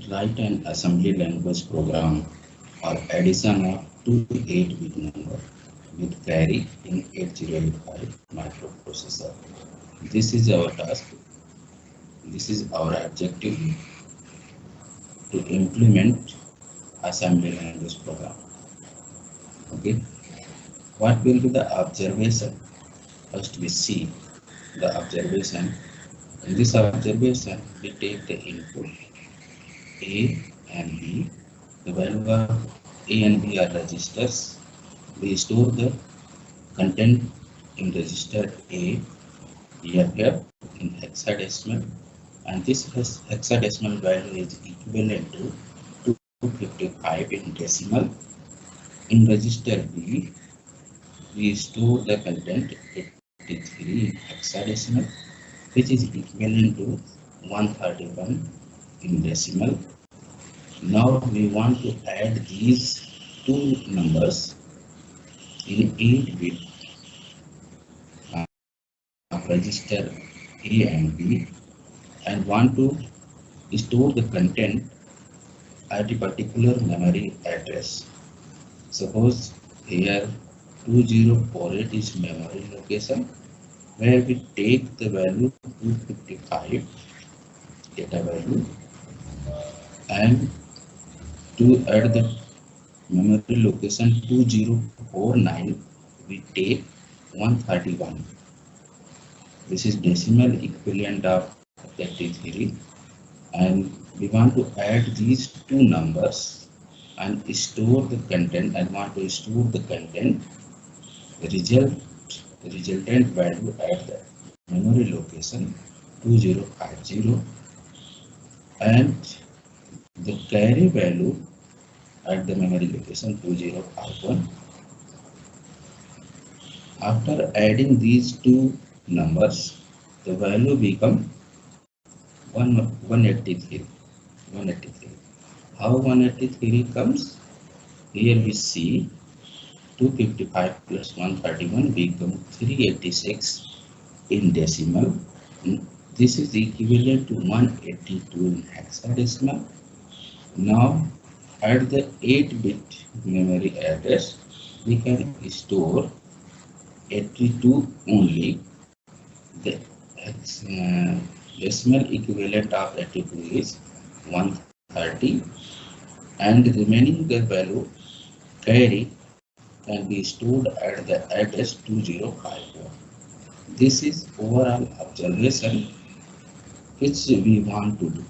Write an assembly language program or addition of two 8-bit number with carry in 8085 microprocessor. This is our task. This is our objective to implement assembly language program. Okay. What will be the observation? First we see the observation. In this observation, we take the input A and B. The value of A and B are registers. We store the content in register A, FF in hexadecimal, and this hexadecimal value is equivalent to 255 in decimal. In register B, we store the content 83 in hexadecimal, which is equivalent to 131 in decimal. Now we want to add these two numbers in 8-bit register A and B, and want to store the content at a particular memory address. Suppose here 2048 is memory location where we take the value 255 data value, and to add the memory location 2049 we take 131. This is decimal equivalent of 33, and we want to add these two numbers and store the content, and want to store the content resultant value at the memory location 2050 and the carry value at the memory location 2051. After adding these two numbers, the value become 183. How 183 comes? Here we see 255 plus 131 become 386 in decimal. This is equivalent to 182 in hexadecimal. Now at the 8-bit memory address, we can store 82 only. The decimal equivalent of 82 is 130, and the remaining the value carry can be stored at the address 2054. This is overall observation which we want to do.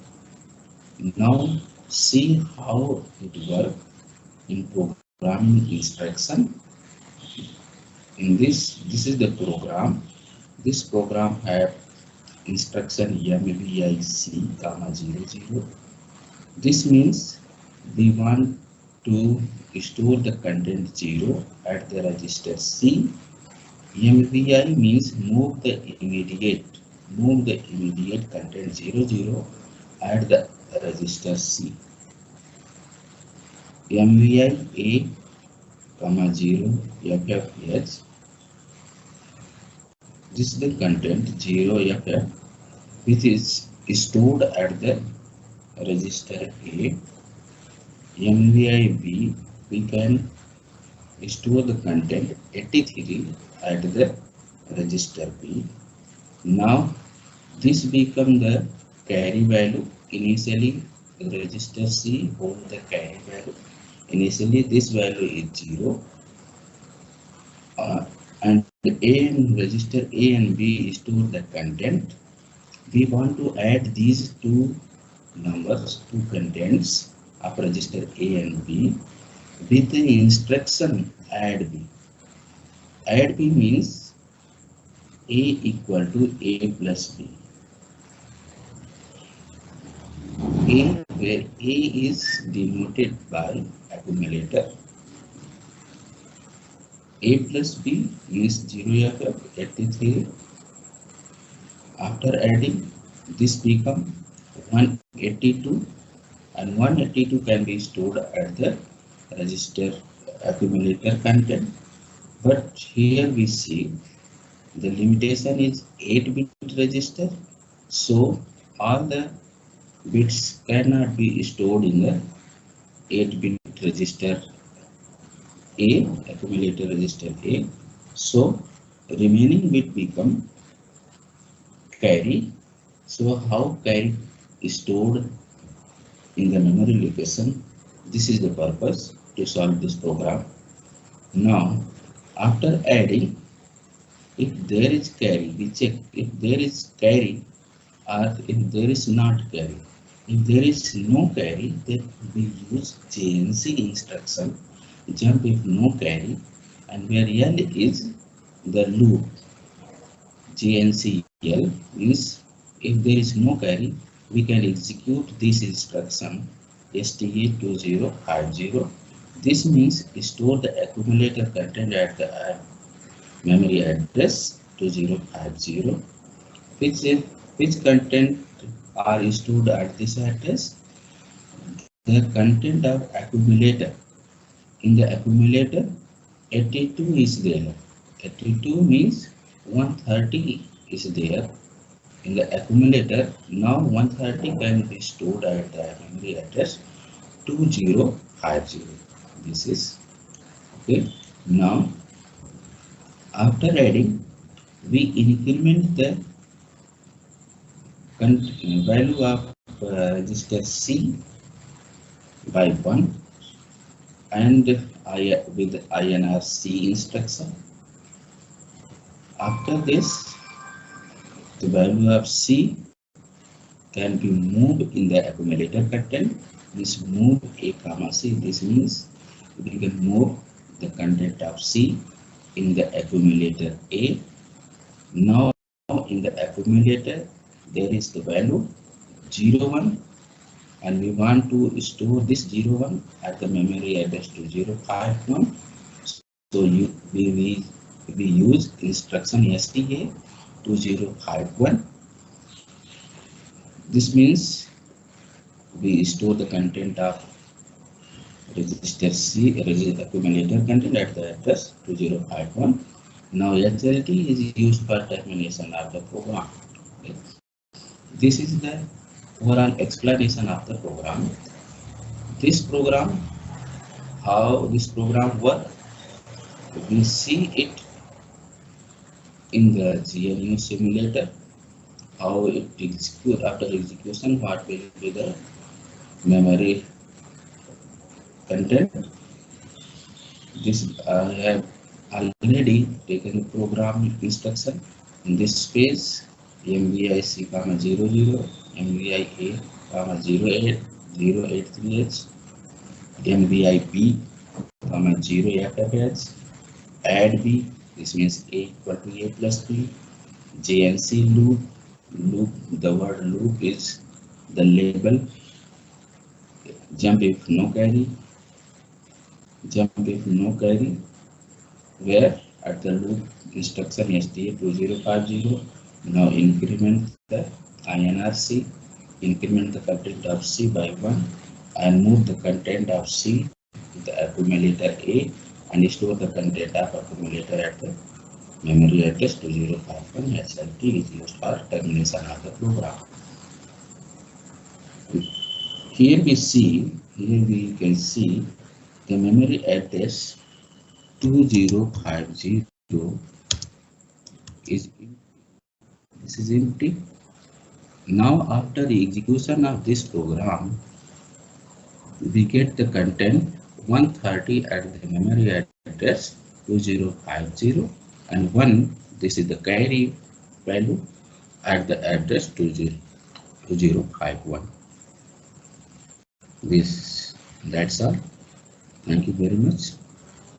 Now see how it works in programming instruction. In this is the program. This program have instruction MVIC, 00. This means we want to store the content 0 at the register C. MVI means move the immediate content 00 at the register C. MVI A, 0 FFH. This is the content 0 FF which is stored at the register A. MVI B, we can store the content 83 at the register B. Now this become the carry value. Initially register C hold the carry value. Initially this value is 0, and A and register A and B store the content. We want to add these two numbers, two contents of register A and B with the instruction add B. Add B means A equal to A plus B. A, where A is denoted by accumulator. A plus B is 0 FF 83. After adding, this become 182, and 182 can be stored at the register accumulator content. But here we see the limitation is 8-bit register, so all the bits cannot be stored in the 8-bit register A, accumulator register A. So remaining bit become carry. So how carry is stored in the memory location? This is the purpose to solve this program. Now, after adding, if there is carry, we check if there is carry or if there is not carry. If there is no carry, then we use JNC instruction, jump if no carry, and where L is the loop. JNCL means if there is no carry, we can execute this instruction STA2050. This means store the accumulator content at the memory address 2050. Which content are stored at this address? The content of accumulator. In the accumulator, 82 is there. 82 means 130 is there in the accumulator. Now 130 can be stored at the memory address 2050. This is okay. Now after adding, we increment the value of register C by 1 and with INRC instruction. After this, the value of C can be moved in the accumulator content. This move A comma C. This means we can move the content of C in the accumulator A. Now in the accumulator there is the value 01 and we want to store this 01 at the memory address 2051. So we use instruction STA 2051. This means we store the content of register C, accumulator content at the address 2051. Now HLT is used for termination of the program. Okay. This is the overall explanation of the program. This program, how this program works, we see it in the GNU simulator. How it executes after execution, what will be the memory content. This I have already taken program instruction. In this space, MVIC, 00, MVIA, 08083H, MVIB, 0FFH, add B, this means A equal to A plus B, JNC loop, the word loop is the label, jump if no carry, where at the loop instruction STA2050. Now increment the INRC, increment the content of C by 1 and move the content of C to the accumulator A and store the content of accumulator at the memory address 2051. HLT is used for termination of the program. Here we can see the memory address 2050 is empty. Now after the execution of this program, we get the content 130 at the memory address 2050 and 1, this is the carry value at the address 2051. That's all. Thank you very much.